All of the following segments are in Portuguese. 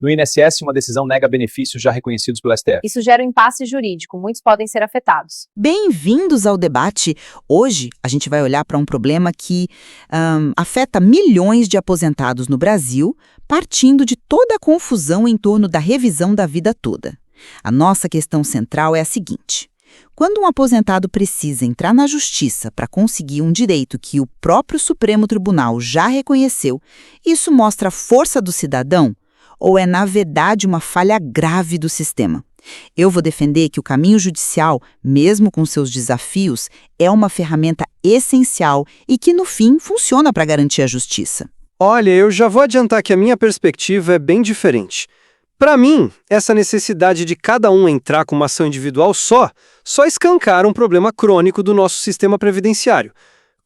No INSS, uma decisão nega benefícios já reconhecidos pelo STF. Isso gera um impasse jurídico, muitos podem ser afetados. Bem-vindos ao debate. Hoje, a gente vai olhar para um problema que afeta milhões de aposentados no Brasil, partindo de toda a confusão em torno da revisão da vida toda. A nossa questão central é a seguinte: quando um aposentado precisa entrar na justiça para conseguir um direito que o próprio Supremo Tribunal já reconheceu, isso mostra a força do cidadão? Ou é, na verdade, uma falha grave do sistema? Eu vou defender que o caminho judicial, mesmo com seus desafios, é uma ferramenta essencial e que, no fim, funciona para garantir a justiça. Olha, eu já vou adiantar que a minha perspectiva é bem diferente. Para mim, essa necessidade de cada um entrar com uma ação individual só escancara um problema crônico do nosso sistema previdenciário.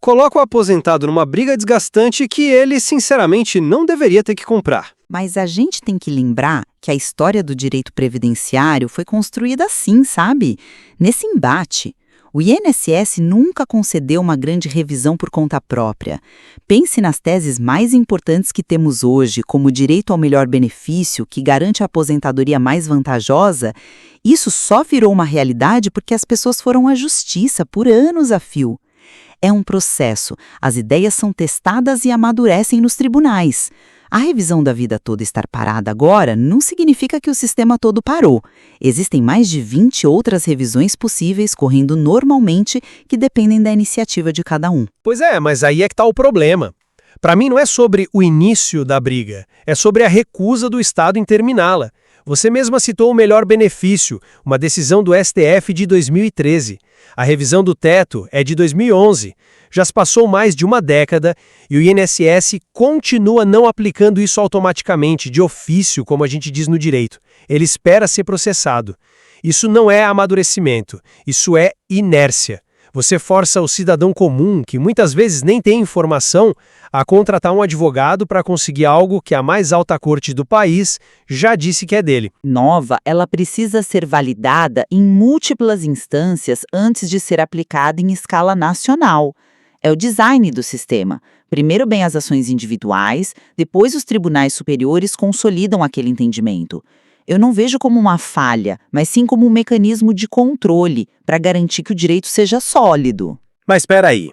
Coloca o aposentado numa briga desgastante que ele, sinceramente, não deveria ter que comprar. Mas a gente tem que lembrar que a história do direito previdenciário foi construída assim, sabe? Nesse embate. O INSS nunca concedeu uma grande revisão por conta própria. Pense nas teses mais importantes que temos hoje, como o direito ao melhor benefício, que garante a aposentadoria mais vantajosa. Isso só virou uma realidade porque as pessoas foram à justiça por anos a fio. É um processo. As ideias são testadas e amadurecem nos tribunais. A revisão da vida toda estar parada agora não significa que o sistema todo parou. Existem mais de 20 outras revisões possíveis correndo normalmente que dependem da iniciativa de cada um. Pois é, mas aí é que está o problema. Para mim não é sobre o início da briga, é sobre a recusa do Estado em terminá-la. Você mesma citou o melhor benefício, uma decisão do STF de 2013. A revisão do teto é de 2011. Já se passou mais de uma década e o INSS continua não aplicando isso automaticamente, de ofício, como a gente diz no direito. Ele espera ser processado. Isso não é amadurecimento, isso é inércia. Você força o cidadão comum, que muitas vezes nem tem informação, a contratar um advogado para conseguir algo que a mais alta corte do país já disse que é dele. Nova, ela precisa ser validada em múltiplas instâncias antes de ser aplicada em escala nacional. É o design do sistema. Primeiro vem as ações individuais, depois os tribunais superiores consolidam aquele entendimento. Eu não vejo como uma falha, mas sim como um mecanismo de controle para garantir que o direito seja sólido. Mas espera aí.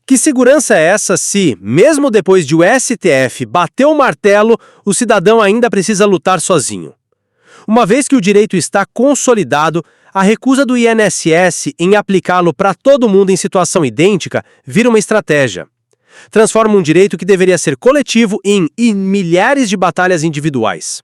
Que segurança é essa se, mesmo depois de o STF bater o martelo, o cidadão ainda precisa lutar sozinho? Uma vez que o direito está consolidado, a recusa do INSS em aplicá-lo para todo mundo em situação idêntica vira uma estratégia. Transforma um direito que deveria ser coletivo em milhares de batalhas individuais.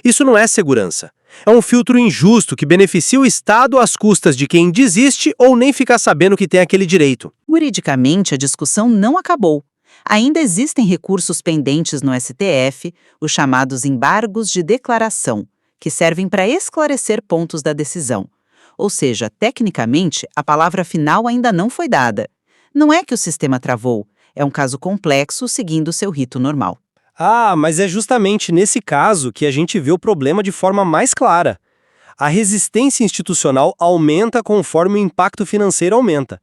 Isso não é segurança. É um filtro injusto que beneficia o Estado às custas de quem desiste ou nem fica sabendo que tem aquele direito. Juridicamente, a discussão não acabou. Ainda existem recursos pendentes no STF, os chamados embargos de declaração, que servem para esclarecer pontos da decisão. Ou seja, tecnicamente, a palavra final ainda não foi dada. Não é que o sistema travou, é um caso complexo seguindo seu rito normal. Ah, mas é justamente nesse caso que a gente vê o problema de forma mais clara. A resistência institucional aumenta conforme o impacto financeiro aumenta.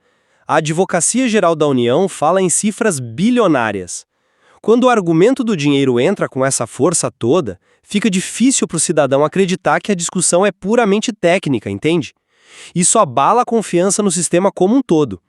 A Advocacia Geral da União fala em cifras bilionárias. Quando o argumento do dinheiro entra com essa força toda, fica difícil para o cidadão acreditar que a discussão é puramente técnica, entende? Isso abala a confiança no sistema como um todo.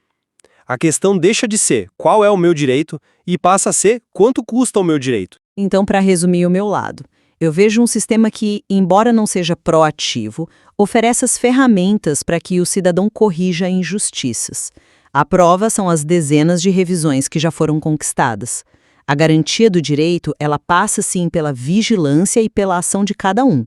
A questão deixa de ser qual é o meu direito e passa a ser quanto custa o meu direito. Então, para resumir o meu lado, eu vejo um sistema que, embora não seja proativo, oferece as ferramentas para que o cidadão corrija injustiças. A prova são as dezenas de revisões que já foram conquistadas. A garantia do direito, ela passa sim pela vigilância e pela ação de cada um.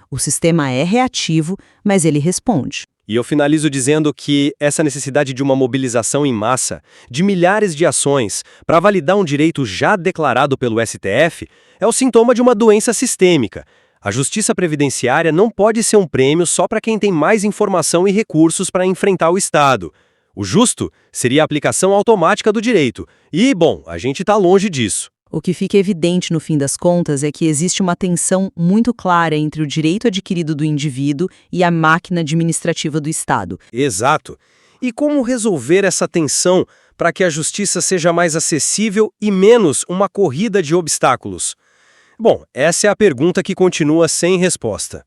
O sistema é reativo, mas ele responde. E eu finalizo dizendo que essa necessidade de uma mobilização em massa, de milhares de ações, para validar um direito já declarado pelo STF, é o sintoma de uma doença sistêmica. A justiça previdenciária não pode ser um prêmio só para quem tem mais informação e recursos para enfrentar o Estado. O justo seria a aplicação automática do direito. E, bom, a gente está longe disso. O que fica evidente no fim das contas é que existe uma tensão muito clara entre o direito adquirido do indivíduo e a máquina administrativa do Estado. Exato. E como resolver essa tensão para que a justiça seja mais acessível e menos uma corrida de obstáculos? Bom, essa é a pergunta que continua sem resposta.